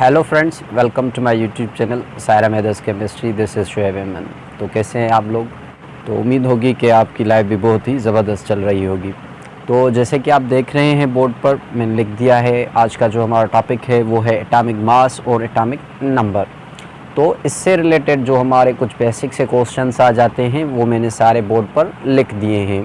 Hello friends, welcome to my YouTube channel Saira मेहदस chemistry. This is Shoaib Ahmed. तो कैसे हैं आप लोग? तो उम्मीद होगी कि आपकी लाइफ भी बहुत ही ज़बरदस्त चल रही होगी। तो जैसे कि आप देख रहे हैं बोर्ड पर मैंने लिख दिया है, आज का जो हमारा टॉपिक है वो है एटॉमिक मास और एटॉमिक नंबर। तो इससे रिलेटेड जो हमारे कुछ बेसिक से क्वेश्चंस आ जाते हैं वो मैंने सारे बोर्ड पर लिख दिए हैं।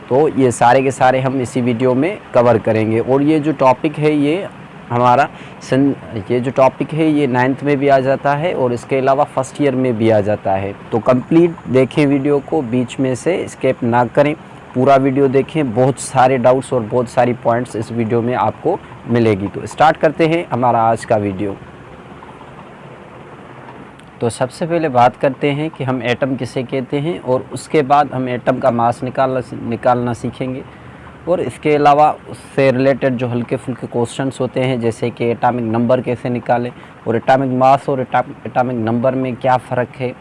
तो ये सारे के सारे हम इसी वीडियो में कवर करेंगे। और ये जो टॉपिक है ये जो टॉपिक है ये 9th में भी आ जाता है और इसके अलावा फर्स्ट ईयर में भी आ जाता है। तो कंप्लीट देखें वीडियो को, बीच में से स्किप ना करें, पूरा वीडियो देखें। बहुत सारे डाउट्स और बहुत सारी पॉइंट्स इस वीडियो में आपको मिलेगी। तो स्टार्ट करते हैं हमारा आज का वीडियो। तो सबसे पहले बात करते हैं कि हम एटम किसे कहते हैं और उसके बाद हम एटम का मास निकालना सीखेंगे। और इसके अलावा उससे रिलेटेड जो हल्के फुल्के क्वेश्चंस होते हैं, जैसे कि एटॉमिक नंबर कैसे निकालें और एटॉमिक मास और एटॉमिक नंबर में क्या फ़र्क है,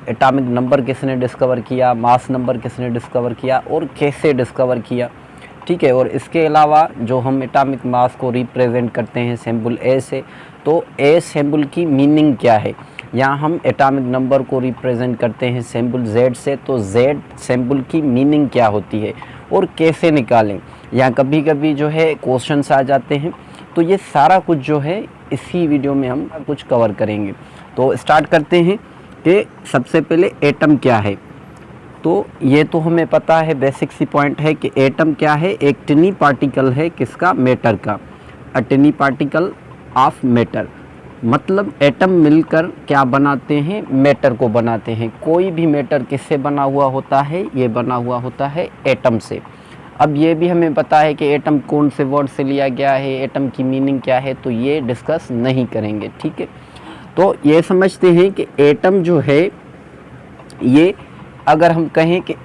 एटॉमिक नंबर किसने डिस्कवर किया, मास नंबर किसने डिस्कवर किया और कैसे डिस्कवर किया, ठीक है। और इसके अलावा जो हम एटॉमिक मास को रिप्रेजेंट करते हैं सिंबल ए से, तो ए सिंबल की मीनिंग क्या है। यहाँ हम एटॉमिक नंबर को रिप्रेजेंट करते हैं सिंबल जेड से, तो जेड सिंबल की मीनिंग क्या होती है और कैसे निकालें। या कभी कभी जो है क्वेश्चंस आ जाते हैं। तो ये सारा कुछ जो है इसी वीडियो में हम कुछ कवर करेंगे। तो स्टार्ट करते हैं कि सबसे पहले एटम क्या है। तो ये तो हमें पता है, बेसिक सी पॉइंट है कि एटम क्या है, एक टिनी पार्टिकल है किसका, मैटर का। अ टिनी पार्टिकल ऑफ मैटर, मतलब एटम मिलकर क्या बनाते हैं, मैटर को बनाते हैं। कोई भी मैटर किससे बना हुआ होता है, ये बना हुआ होता है एटम से। अब ये भी हमें पता है कि एटम कौन से वर्ड से लिया गया है, एटम की मीनिंग क्या है, तो ये डिस्कस नहीं करेंगे, ठीक है। तो ये समझते हैं कि एटम जो है ये, अगर हम कहें कि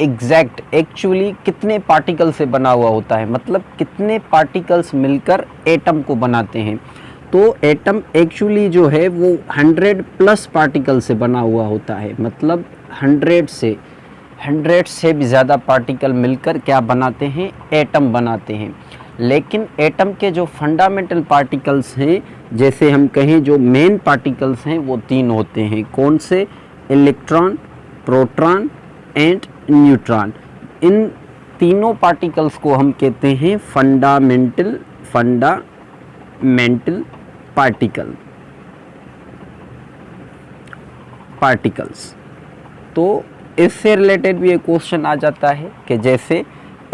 एक्चुअली कितने पार्टिकल से बना हुआ होता है, मतलब कितने पार्टिकल्स मिलकर एटम को बनाते हैं। तो एटम एक्चुअली जो है वो 100+ पार्टिकल से बना हुआ होता है, मतलब 100 से भी ज़्यादा पार्टिकल मिलकर क्या बनाते हैं, एटम बनाते हैं। लेकिन एटम के जो फंडामेंटल पार्टिकल्स हैं, जैसे हम कहें जो मेन पार्टिकल्स हैं, वो 3 होते हैं। कौन से? Electron, proton and neutron. इन तीनों पार्टिकल्स को हम कहते हैं फंडामेंटल पार्टिकल्स। तो इससे रिलेटेड भी एक क्वेश्चन आ जाता है कि जैसे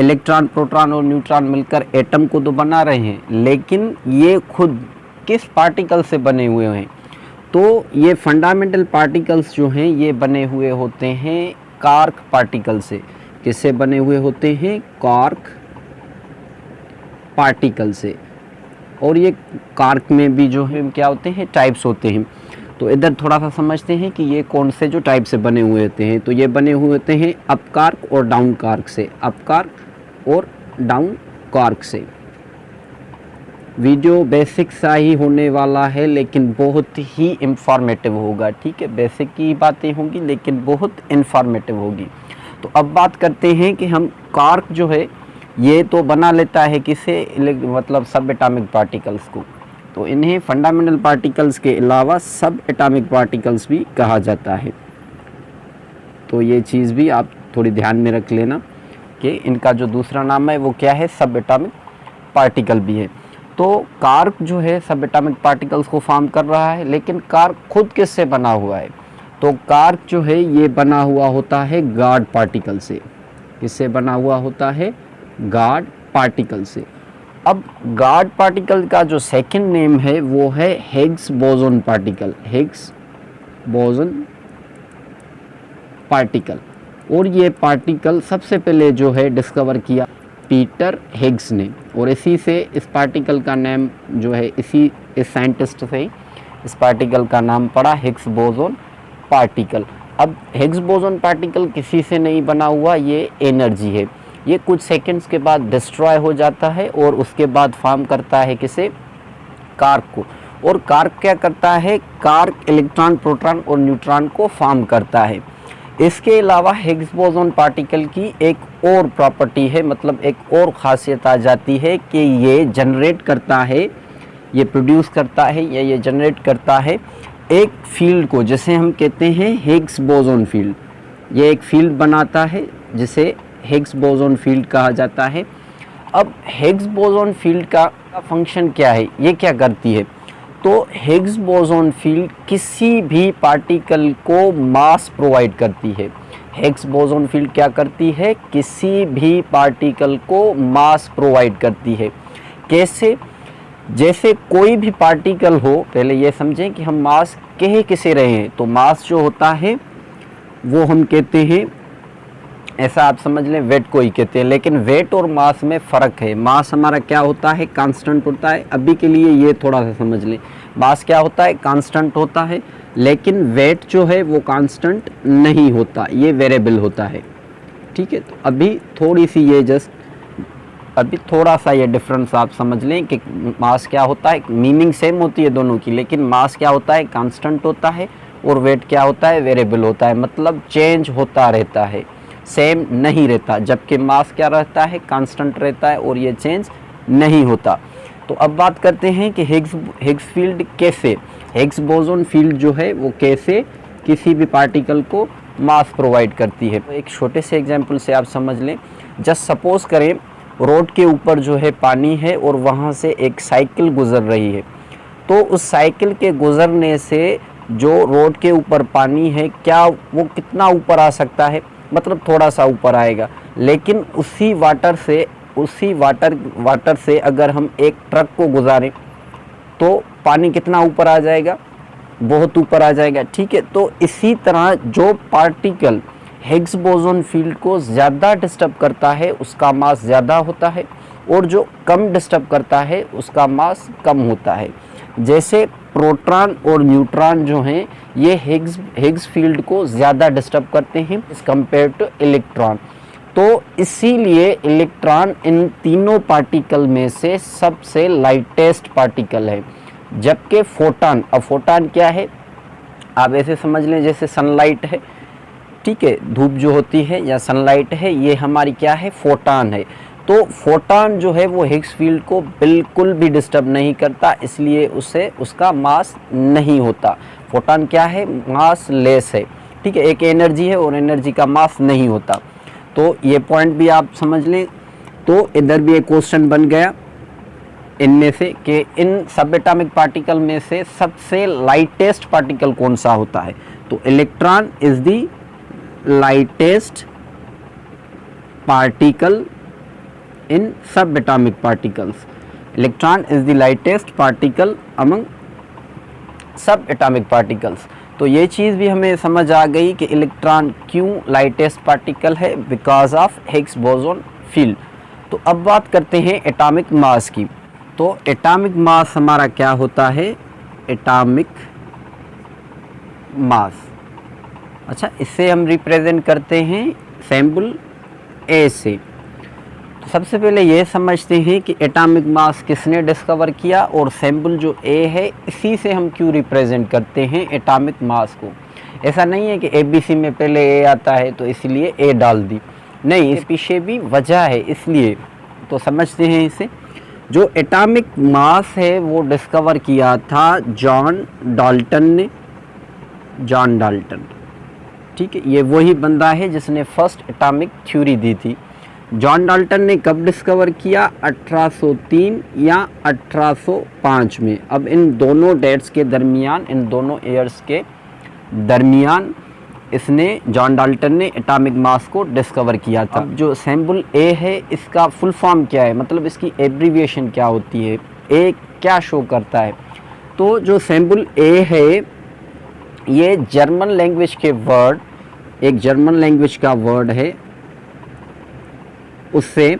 इलेक्ट्रॉन, प्रोटॉन और न्यूट्रॉन मिलकर एटम को तो बना रहे हैं, लेकिन ये खुद किस पार्टिकल से बने हुए हैं। तो ये फंडामेंटल पार्टिकल्स जो हैं ये बने हुए होते हैं क्वार्क पार्टिकल से। किससे बने हुए होते हैं? क्वार्क पार्टिकल से। और ये क्वार्क में भी जो है क्या होते हैं, टाइप्स होते हैं। तो इधर थोड़ा सा समझते हैं कि ये कौन से जो टाइप से बने हुए होते हैं। तो ये बने हुए होते हैं अप क्वार्क और डाउन क्वार्क से, अप क्वार्क और डाउन क्वार्क से। वीडियो बेसिक सा ही होने वाला है, लेकिन बहुत ही इंफॉर्मेटिव होगा, ठीक है। बेसिक की बातें होंगी लेकिन बहुत इंफॉर्मेटिव होगी। तो अब बात करते हैं कि हम क्वार्क जो है ये तो बना लेता है किसे, मतलब सब एटॉमिक पार्टिकल्स को। तो इन्हें फंडामेंटल पार्टिकल्स के अलावा सब एटॉमिक पार्टिकल्स भी कहा जाता है। तो ये चीज़ भी आप थोड़ी ध्यान में रख लेना कि इनका जो दूसरा नाम है वो क्या है, सब एटॉमिक पार्टिकल भी है। तो क्वार्क जो है सब एटॉमिक पार्टिकल्स को फॉर्म कर रहा है, लेकिन क्वार्क खुद किससे बना हुआ है? तो क्वार्क जो है ये बना हुआ होता है गॉड पार्टिकल से। किससे बना हुआ होता है? गॉड पार्टिकल से। अब गॉड पार्टिकल का जो सेकंड नेम है वो है Higgs boson particle, Higgs boson particle. और ये पार्टिकल सबसे पहले जो है डिस्कवर किया पीटर हिग्स ने, और इसी से इस पार्टिकल का नाम जो है इस साइंटिस्ट से ही इस पार्टिकल का नाम पड़ा हिग्स बोसोन पार्टिकल। अब हिग्स बोसोन पार्टिकल किसी से नहीं बना हुआ, ये एनर्जी है। ये कुछ सेकंड्स के बाद डिस्ट्रॉय हो जाता है और उसके बाद फॉर्म करता है किसे? क्वार्क को। और क्वार्क क्या करता है? क्वार्क इलेक्ट्रॉन, प्रोटॉन और न्यूट्रॉन को फॉर्म करता है। इसके अलावा हिग्स बोसोन पार्टिकल की एक और प्रॉपर्टी है, मतलब एक और ख़ासियत आ जाती है कि ये जनरेट करता है ये प्रोड्यूस करता है या ये जनरेट करता है एक फील्ड को, जैसे हम कहते हैं हिग्स बोसोन फील्ड। ये एक फील्ड बनाता है जिसे हिग्स बोसोन फील्ड कहा जाता है। अब हिग्स बोसोन फील्ड का फंक्शन क्या है, ये क्या करती है? तो हिग्स बोसोन फील्ड किसी भी पार्टिकल को मास प्रोवाइड करती है। हिग्स बोसोन फील्ड क्या करती है? किसी भी पार्टिकल को मास प्रोवाइड करती है। कैसे? जैसे कोई भी पार्टिकल हो, पहले ये समझें कि हम मास कह किसे रहे हैं। तो मास जो होता है वो हम कहते हैं, ऐसा आप समझ लें, वेट को ही कहते हैं। लेकिन वेट और मास में फ़र्क है। मास हमारा क्या होता है? कांस्टेंट होता है। अभी के लिए ये थोड़ा सा समझ लें, मास क्या होता है? कांस्टेंट होता है। लेकिन वेट जो है वो कांस्टेंट नहीं होता, ये वेरिएबल होता है। ठीक है, तो अभी थोड़ी सी ये अभी थोड़ा सा ये डिफरेंस आप समझ लें कि मास क्या होता है। मीनिंग सेम होती है दोनों की, लेकिन मास क्या होता है? कांस्टेंट होता है, और वेट क्या होता है? वेरिएबल होता है। मतलब चेंज होता रहता है, सेम नहीं रहता। जबकि मास क्या रहता है? कांस्टेंट रहता है, और ये चेंज नहीं होता। तो अब बात करते हैं कि हिग्स फील्ड कैसे, हिग्स बोसोन फील्ड जो है वो कैसे किसी भी पार्टिकल को मास प्रोवाइड करती है। तो एक छोटे से एग्जांपल से आप समझ लें। जस्ट सपोज करें रोड के ऊपर जो है पानी है और वहाँ से एक साइकिल गुज़र रही है। तो उस साइकिल के गुज़रने से जो रोड के ऊपर पानी है, क्या वो कितना ऊपर आ सकता है? मतलब थोड़ा सा ऊपर आएगा। लेकिन उसी वाटर से अगर हम एक ट्रक को गुजारें तो पानी कितना ऊपर आ जाएगा? बहुत ऊपर आ जाएगा। ठीक है, तो इसी तरह जो पार्टिकल हिग्स बोसोन फील्ड को ज़्यादा डिस्टर्ब करता है उसका मास ज़्यादा होता है, और जो कम डिस्टर्ब करता है उसका मास कम होता है। जैसे प्रोटॉन और न्यूट्रॉन जो हैं ये हिग्स फील्ड को ज़्यादा डिस्टर्ब करते हैं इस कंपेयर टू इलेक्ट्रॉन। तो इसीलिए इलेक्ट्रॉन इन तीनों पार्टिकल में से सबसे लाइटेस्ट पार्टिकल है। जबकि फोटॉन, अब फोटॉन क्या है? आप ऐसे समझ लें जैसे सनलाइट है। ठीक है, धूप जो होती है या सनलाइट है, ये हमारी क्या है? फोटॉन है। तो फोटॉन जो है वो हिग्स फील्ड को बिल्कुल भी डिस्टर्ब नहीं करता, इसलिए उसका मास नहीं होता। फोटॉन क्या है? मास लेस है। ठीक है, एक एनर्जी है और एनर्जी का मास नहीं होता। तो ये पॉइंट भी आप समझ लें। तो इधर भी एक क्वेश्चन बन गया इनमें से कि इन सब एटॉमिक पार्टिकल में से सबसे लाइटेस्ट पार्टिकल कौन सा होता है? तो electron is the lightest particle in sub atomic particles. Electron is the lightest particle among sub atomic particles. तो ये चीज़ भी हमें समझ आ गई कि इलेक्ट्रॉन क्यों लाइटेस्ट पार्टिकल है, because of Higgs boson field. तो अब बात करते हैं एटॉमिक मास की। तो एटॉमिक मास हमारा क्या होता है? एटॉमिक मास, अच्छा, इससे हम रिप्रेजेंट करते हैं सिंबल ए से। तो सबसे पहले ये समझते हैं कि एटॉमिक मास किसने डिस्कवर किया, और सिंबल जो ए है इसी से हम क्यों रिप्रेजेंट करते हैं एटॉमिक मास को। ऐसा नहीं है कि ABC में पहले ए आता है तो इसलिए ए डाल दी, नहीं, इस पीछे भी वजह है, इसलिए तो समझते हैं इसे। जो एटॉमिक मास है वो डिस्कवर किया था जॉन डाल्टन ने, जॉन डाल्टन। ठीक है, ये वही बंदा है जिसने फर्स्ट एटॉमिक थ्योरी दी थी। जॉन डाल्टन ने कब डिस्कवर किया? 1803 या 1805 में। अब इन दोनों डेट्स के दरमियान, इन दोनों ईयर्स के दरमियान इसने, जॉन डाल्टन ने एटॉमिक मास को डिस्कवर किया था। अब जो सिंबल ए है इसका फुल फॉर्म क्या है, मतलब इसकी एब्रीविएशन क्या होती है, ए क्या शो करता है? तो जो सिंबल ए है ये जर्मन लैंग्वेज के वर्ड, एक जर्मन लैंग्वेज का वर्ड है, उससे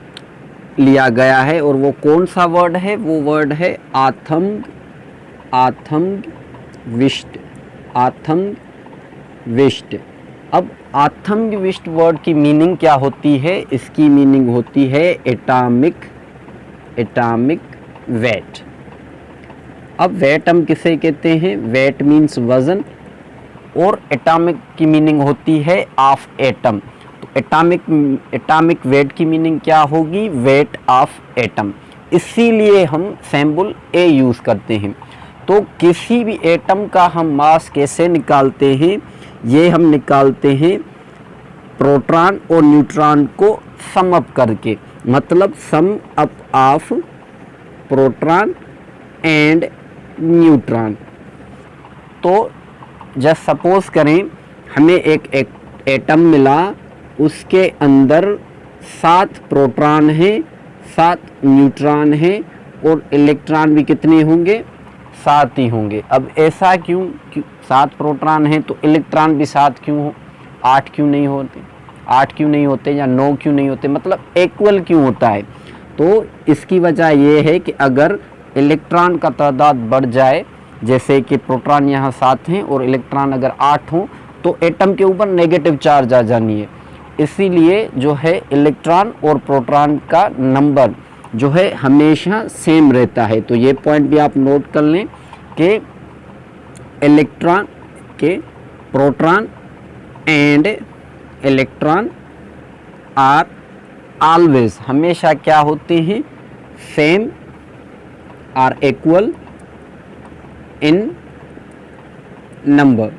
लिया गया है। और वो कौन सा वर्ड है? वो वर्ड है आत्मविष्ट, आत्मविष्ट। अब आत्मविष्ट वर्ड की मीनिंग क्या होती है? इसकी मीनिंग होती है एटॉमिक वेट। अब वेट हम किसे कहते हैं? वेट मीन्स वजन, और एटॉमिक की मीनिंग होती है ऑफ एटम। तो एटॉमिक वेट की मीनिंग क्या होगी? Weight of atom. इसीलिए हम सिंबल ए यूज़ करते हैं। तो किसी भी एटम का हम मास कैसे निकालते हैं, ये हम निकालते हैं प्रोटॉन और न्यूट्रॉन को सम अप करके, मतलब sum up of proton and neutron. तो जस्ट सपोज करें हमें एक एटम मिला, उसके अंदर 7 प्रोटॉन हैं, 7 न्यूट्रॉन हैं और इलेक्ट्रॉन भी कितने होंगे, 7 ही होंगे। अब ऐसा क्यों 7 प्रोटॉन हैं तो इलेक्ट्रॉन भी 7 क्यों हो, 8 क्यों नहीं होते, 8 क्यों नहीं होते या 9 क्यों नहीं होते, मतलब इक्वल क्यों होता है। तो इसकी वजह ये है कि अगर इलेक्ट्रॉन का तादाद बढ़ जाए, जैसे कि प्रोटॉन यहाँ 7 हैं और इलेक्ट्रॉन अगर 8 हों, तो एटम के ऊपर नेगेटिव चार्ज आ जानी है। इसीलिए जो है इलेक्ट्रॉन और प्रोटॉन का नंबर जो है हमेशा सेम रहता है। तो ये पॉइंट भी आप नोट कर लें कि इलेक्ट्रॉन के proton and electron are always हमेशा क्या होते हैं, same are equal in number.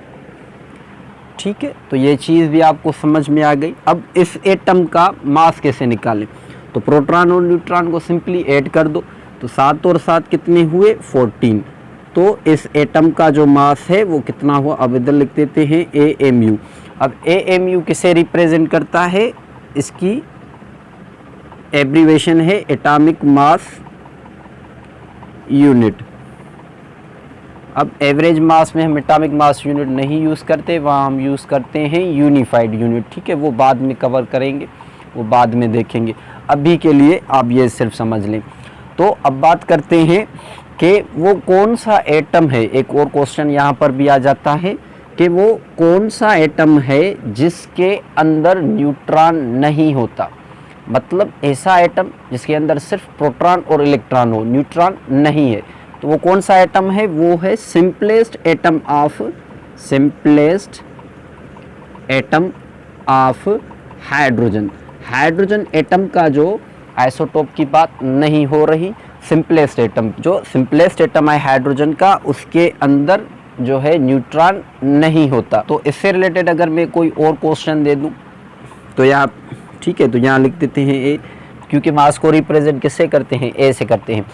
ठीक है, तो ये चीज़ भी आपको समझ में आ गई। अब इस एटम का मास कैसे निकालें, तो प्रोटॉन और न्यूट्रॉन को सिंपली ऐड कर दो, तो 7 और 7 कितने हुए, 14। तो इस एटम का जो मास है वो कितना हुआ, अब इधर लिख देते हैं AMU। अब AMU किसे रिप्रेजेंट करता है, इसकी एब्रीवेशन है एटॉमिक मास यूनिट। अब एवरेज मास में हम एटॉमिक मास यूनिट नहीं यूज़ करते, वहाँ हम यूज़ करते हैं यूनिफाइड यूनिट। ठीक है, वो बाद में कवर करेंगे, वो बाद में देखेंगे, अभी के लिए आप ये सिर्फ समझ लें। तो अब बात करते हैं कि वो कौन सा एटम है। एक और क्वेश्चन यहाँ पर भी आ जाता है कि वो कौन सा एटम है जिसके अंदर न्यूट्रॉन नहीं होता, मतलब ऐसा एटम जिसके अंदर सिर्फ प्रोटॉन और इलेक्ट्रॉन हो, न्यूट्रॉन नहीं है। तो वो कौन सा एटम है, वो है simplest atom of hydrogen. Hydrogen atom का जो आइसोटोप की बात नहीं हो रही, सिंपलेस्ट एटम, जो सिंपलेस्ट एटम है हाइड्रोजन का, उसके अंदर जो है न्यूट्रॉन नहीं होता। तो इससे रिलेटेड अगर मैं कोई और क्वेश्चन दे दूं तो यहाँ, ठीक है, तो यहाँ लिख देते हैं ए, क्योंकि मास को रिप्रेजेंट किससे करते हैं, ए से करते हैं।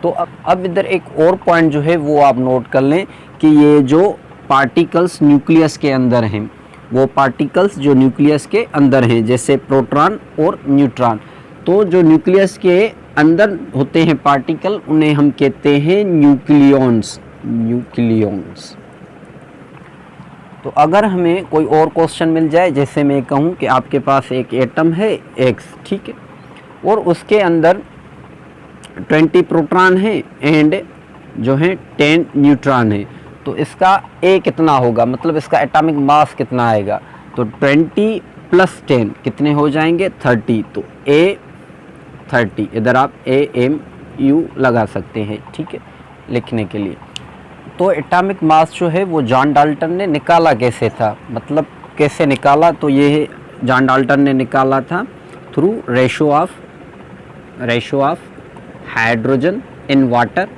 तो अब इधर एक और पॉइंट जो है वो आप नोट कर लें कि ये जो पार्टिकल्स न्यूक्लियस के अंदर हैं, वो पार्टिकल्स जो न्यूक्लियस के अंदर हैं, जैसे प्रोटॉन और न्यूट्रॉन, तो जो न्यूक्लियस के अंदर होते हैं पार्टिकल, उन्हें हम कहते हैं न्यूक्लियॉन्स। तो अगर हमें कोई और क्वेश्चन मिल जाए, जैसे मैं कहूँ कि आपके पास एक एटम है X, ठीक है, और उसके अंदर 20 प्रोटॉन है एंड जो है 10 न्यूट्रॉन है, तो इसका A कितना होगा, मतलब इसका एटॉमिक मास कितना आएगा। तो 20 + 10 कितने हो जाएंगे, 30। तो A 30, इधर आप AMU लगा सकते हैं, ठीक है, लिखने के लिए। तो एटॉमिक मास जो है वो जॉन डाल्टन ने निकाला कैसे था, मतलब कैसे निकाला, तो ये जॉन डाल्टन ने निकाला था through ratio of hydrogen in water,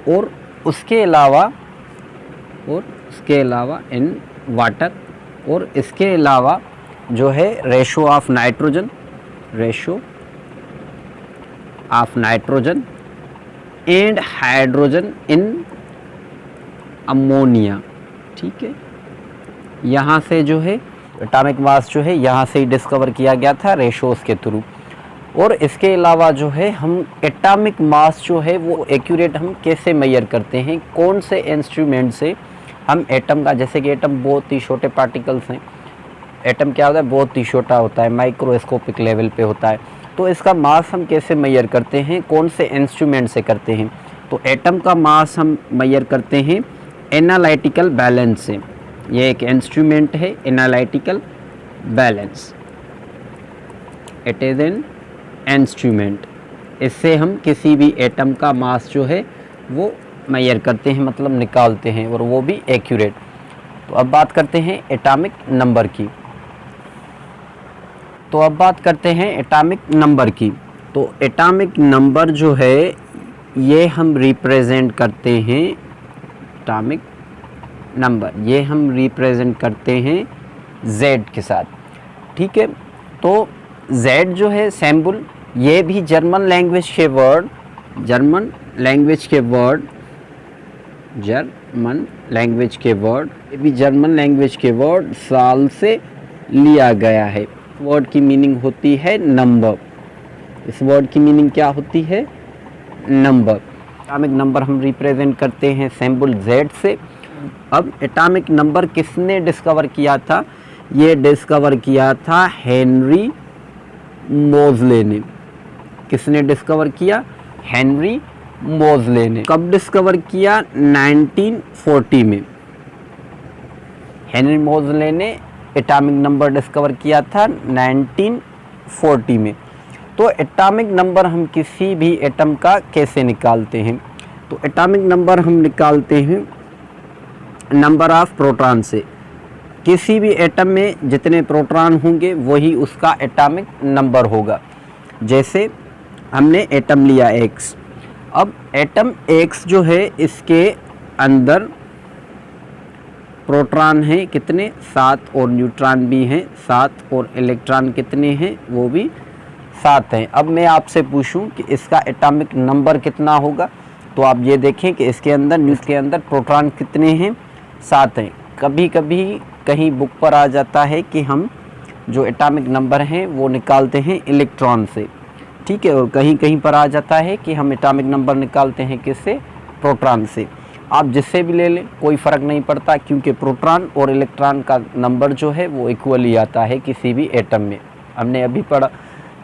और उसके अलावा इन वाटर, और इसके अलावा जो है ratio of nitrogen and hydrogen in ammonia. ठीक है, यहाँ से जो है एटॉमिक मास जो है यहाँ से ही डिस्कवर किया गया था रेशोस के थ्रू। और इसके अलावा जो है हम एटॉमिक मास जो है वो एक्यूरेट हम कैसे मेजर करते हैं, कौन से इंस्ट्रूमेंट से हम एटम का, जैसे कि एटम बहुत ही छोटे पार्टिकल्स हैं, एटम क्या होता है, बहुत ही छोटा होता है, माइक्रोस्कोपिक लेवल पे होता है, तो इसका मास हम कैसे मेजर करते हैं, कौन से इंस्ट्रूमेंट से करते हैं। तो एटम का मास हम मेजर करते हैं एनालिटिकल बैलेंस से। ये एक इंस्ट्रूमेंट है analytical balance, it is an instrument. इससे हम किसी भी एटम का मास जो है वो मेजर करते हैं, मतलब निकालते हैं, और वो भी एक्यूरेट। तो अब बात करते हैं एटॉमिक नंबर की। तो एटॉमिक नंबर जो है ये हम रिप्रेजेंट करते हैं, एटॉमिक नंबर ये हम रिप्रेजेंट करते हैं Z के साथ, ठीक है। तो Z जो है सिंबल, ये भी जर्मन लैंग्वेज के वर्ड, जर्मन लैंग्वेज के वर्ड, जर्मन लैंग्वेज के वर्ड, ये भी जर्मन लैंग्वेज के वर्ड साल से लिया गया है। वर्ड की मीनिंग होती है नंबर, इस वर्ड की मीनिंग क्या होती है, नंबर। एटॉमिक नंबर हम रिप्रेजेंट करते हैं सिंबल Z से। अब एटॉमिक नंबर किसने डिस्कवर किया था, ये डिस्कवर किया था हेनरी मोज़ले ने। किसने डिस्कवर किया, हेनरी मोज़ले ने। कब डिस्कवर किया, 1940 में हेनरी मोज़ले ने एटॉमिक नंबर डिस्कवर किया था 1940 में। तो एटॉमिक नंबर हम किसी भी एटम का कैसे निकालते हैं, तो एटॉमिक नंबर हम निकालते हैं नंबर ऑफ प्रोटॉन से। किसी भी एटम में जितने प्रोटॉन होंगे वही उसका एटॉमिक नंबर होगा। जैसे हमने एटम लिया X, अब एटम X जो है इसके अंदर प्रोटॉन हैं कितने, 7, और न्यूट्रॉन भी हैं 7, और इलेक्ट्रॉन कितने हैं, वो भी 7 हैं। अब मैं आपसे पूछूं कि इसका एटॉमिक नंबर कितना होगा, तो आप ये देखें कि इसके अंदर प्रोटॉन कितने हैं, 7 हैं। कभी कभी कहीं बुक पर आ जाता है कि हम जो एटॉमिक नंबर हैं वो निकालते हैं इलेक्ट्रॉन से, ठीक है, और कहीं कहीं पर आ जाता है कि हम एटॉमिक नंबर निकालते हैं किससे, प्रोटॉन से। आप जिससे भी ले लें कोई फ़र्क नहीं पड़ता, क्योंकि प्रोटॉन और इलेक्ट्रॉन का नंबर जो है वो इक्वली आता है किसी भी एटम में, हमने अभी पढ़ा,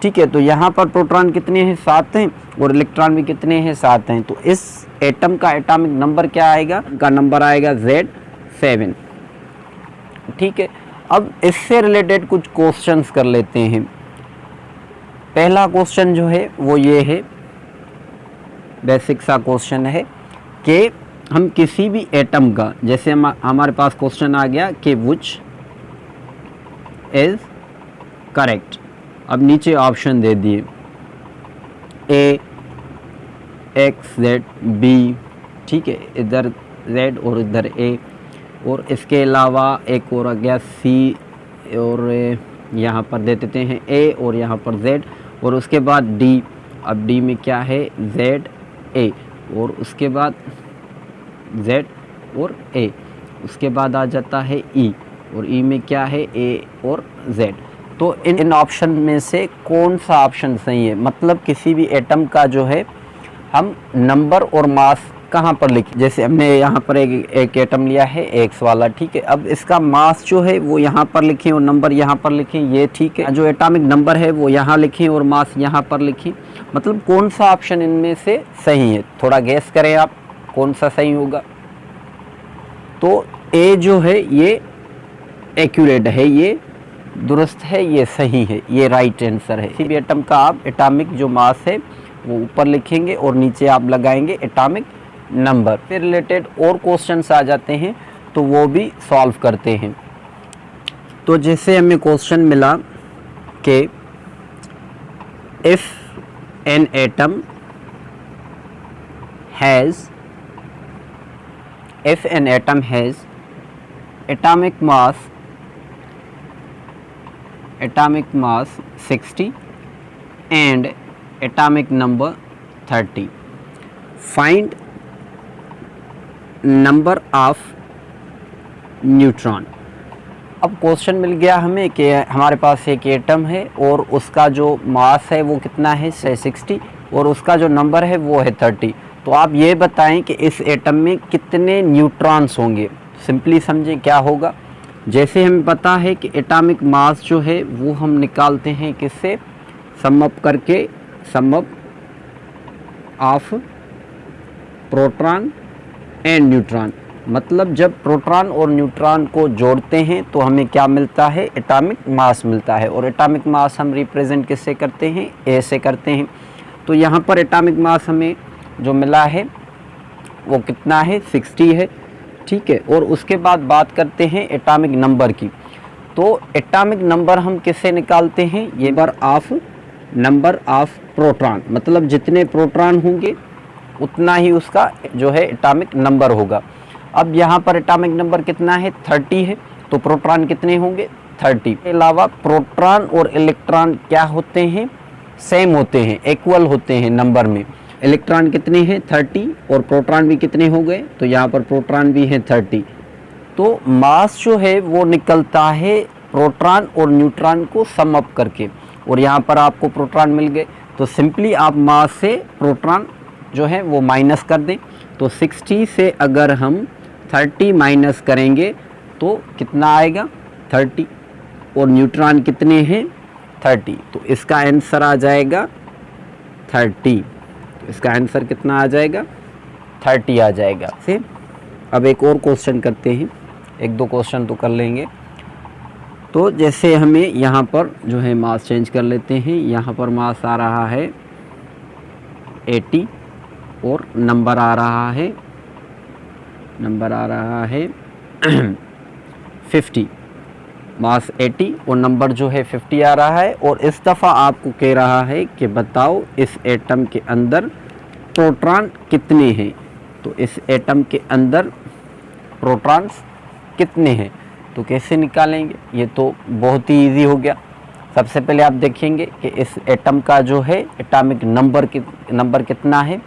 ठीक है। तो यहाँ पर प्रोटॉन कितने हैं, 7 हैं, और इलेक्ट्रॉन भी कितने हैं, 7 हैं। तो इस एटम का एटॉमिक नंबर क्या आएगा, का नंबर आएगा Z7, ठीक है। अब इससे रिलेटेड कुछ क्वेश्चंस कर लेते हैं। पहला क्वेश्चन जो है वो ये है, बेसिक सा क्वेश्चन है कि हम किसी भी एटम का, जैसे हमारे पास क्वेश्चन आ गया कि विच इज़ करेक्ट। अब नीचे ऑप्शन दे दिए A, X, Z, B, ठीक है, इधर Z और इधर A, और इसके अलावा एक और आ गया C, और यहाँ पर दे देते हैं A और यहाँ पर Z, और उसके बाद D। अब D में क्या है, Z, A, और उसके बाद Z और A, उसके बाद आ जाता है E, और E में क्या है, A और Z। तो इन ऑप्शन में से कौन सा ऑप्शन सही है, मतलब किसी भी एटम का जो है हम नंबर और मास कहाँ पर लिखें। जैसे हमने यहाँ पर एक एटम लिया है X वाला, ठीक है, अब इसका मास जो है वो यहाँ पर लिखें और नंबर यहाँ पर लिखें, ये ठीक है। जो एटॉमिक नंबर है वो यहाँ लिखें और मास यहाँ पर लिखें, मतलब कौन सा ऑप्शन इनमें से सही है, थोड़ा गैस करें आप कौन सा सही होगा। तो A जो है ये एक्यूरेट है, ये दुरुस्त है, ये सही है, ये राइट आंसर है। किसी भी एटम का आप एटॉमिक जो मास है वो ऊपर लिखेंगे और नीचे आप लगाएंगे एटॉमिक नंबर। से रिलेटेड और क्वेश्चंस आ जाते हैं तो वो भी सॉल्व करते हैं। तो जैसे हमें क्वेश्चन मिला कि if an atom has atomic mass 60 and atomic number 30, find number of neutron। अब क्वेश्चन मिल गया हमें कि हमारे पास एक एटम है और उसका जो मास है वो कितना है 60 और उसका जो नंबर है वो है 30। तो आप ये बताएं कि इस एटम में कितने न्यूट्रॉन्स होंगे। सिंपली समझें क्या होगा। जैसे हमें पता है कि एटॉमिक मास जो है वो हम निकालते हैं किससे, सम अप करके, sum up of proton and neutron. मतलब जब प्रोटॉन और न्यूट्रॉन को जोड़ते हैं तो हमें क्या मिलता है, एटॉमिक मास मिलता है। और एटॉमिक मास हम रिप्रेजेंट किससे करते हैं, ए से करते हैं। तो यहाँ पर एटॉमिक मास हमें जो मिला है वो कितना है, 60 है, ठीक है। और उसके बाद बात करते हैं एटॉमिक नंबर की। तो एटॉमिक नंबर हम किससे निकालते हैं, ये number of number of proton, मतलब जितने प्रोटॉन होंगे उतना ही उसका जो है एटॉमिक नंबर होगा। अब यहाँ पर एटॉमिक नंबर कितना है, 30 है, तो प्रोटॉन कितने होंगे, 30। के अलावा प्रोटॉन और इलेक्ट्रॉन क्या होते हैं, सेम होते हैं, इक्वल होते हैं नंबर में। इलेक्ट्रॉन कितने हैं, 30, और प्रोटॉन भी कितने हो गए, तो यहाँ पर प्रोटॉन भी हैं 30। तो मास जो है वो निकलता है प्रोटॉन और न्यूट्रॉन को सम अप करके, और यहाँ पर आपको प्रोटॉन मिल गए, तो सिंपली आप मास से प्रोटॉन जो है वो माइनस कर दें। तो 60 से अगर हम 30 माइनस करेंगे तो कितना आएगा, 30, और न्यूट्रॉन कितने हैं, 30, तो इसका आंसर आ जाएगा 30। तो इसका आंसर कितना आ जाएगा, 30 आ जाएगा। से अब एक और क्वेश्चन करते हैं, एक दो क्वेश्चन तो कर लेंगे। तो जैसे हमें यहाँ पर जो है मास चेंज कर लेते हैं, यहाँ पर मास आ रहा है 80 और नंबर आ रहा है 50। मास 80 और नंबर जो है 50 आ रहा है, और इस दफ़ा आपको कह रहा है कि बताओ इस एटम के अंदर प्रोटॉन कितने हैं। तो इस एटम के अंदर प्रोटॉन्स कितने हैं, तो कैसे निकालेंगे, ये तो बहुत ही इजी हो गया। सबसे पहले आप देखेंगे कि इस एटम का जो है एटॉमिक नंबर कितना है,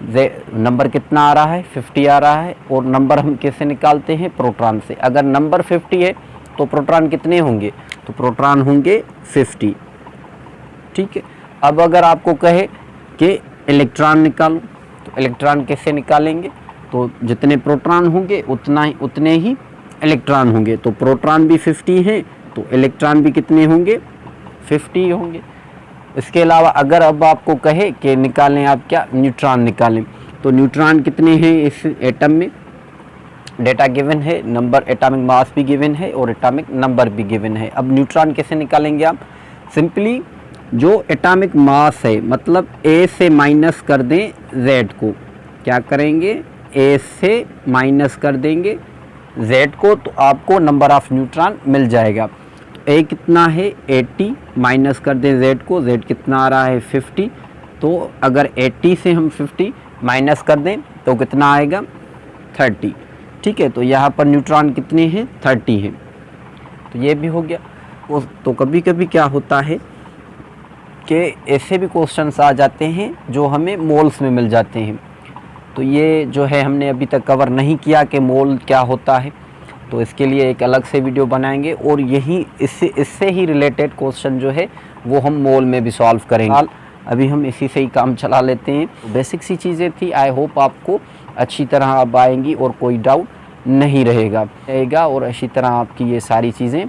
नंबर कितना आ रहा है, 50 आ रहा है, और नंबर हम कैसे निकालते हैं, प्रोटॉन से। अगर नंबर 50 है तो प्रोटॉन कितने होंगे, तो प्रोटॉन होंगे 50, ठीक है। अब अगर आपको कहे कि इलेक्ट्रॉन निकालो, तो इलेक्ट्रॉन कैसे निकालेंगे, तो जितने प्रोटॉन होंगे उतने ही इलेक्ट्रॉन होंगे। तो प्रोटॉन भी 50 हैं तो इलेक्ट्रॉन भी कितने होंगे, 50 होंगे। इसके अलावा अगर अब आपको कहे कि निकालें आप क्या, न्यूट्रॉन निकालें, तो न्यूट्रॉन कितने हैं इस एटम में, डेटा गिवन है, नंबर एटॉमिक मास भी गिवन है और एटॉमिक नंबर भी गिवन है। अब न्यूट्रॉन कैसे निकालेंगे आप, सिंपली जो एटॉमिक मास है, मतलब ए से माइनस कर दें जेड को, क्या करेंगे, ए से माइनस कर देंगे जेड को, तो आपको नंबर ऑफ न्यूट्रॉन मिल जाएगा। तो ए कितना है 80, माइनस कर दें जेड को, जेड कितना आ रहा है 50, तो अगर 80 से हम 50 माइनस कर दें तो कितना आएगा 30, ठीक है। तो यहाँ पर न्यूट्रॉन कितने हैं, 30 हैं, तो ये भी हो गया। तो कभी कभी क्या होता है कि ऐसे भी क्वेश्चंस आ जाते हैं जो हमें मोल्स में मिल जाते हैं, तो ये जो है हमने अभी तक कवर नहीं किया कि मोल क्या होता है, तो इसके लिए एक अलग से वीडियो बनाएंगे, और यही इससे ही रिलेटेड क्वेश्चन जो है वो हम मोल में भी सॉल्व करेंगे। अभी हम इसी से ही काम चला लेते हैं। बेसिक सी चीज़ें थी, आई होप आपको अच्छी तरह अब आएंगी और कोई डाउट नहीं रहेगा और अच्छी तरह आपकी ये सारी चीज़ें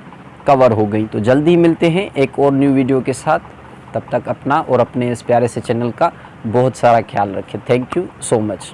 कवर हो गई। तो जल्दी मिलते हैं एक और न्यू वीडियो के साथ, तब तक अपना और अपने इस प्यारे से चैनल का बहुत सारा ख्याल रखें। Thank you so much.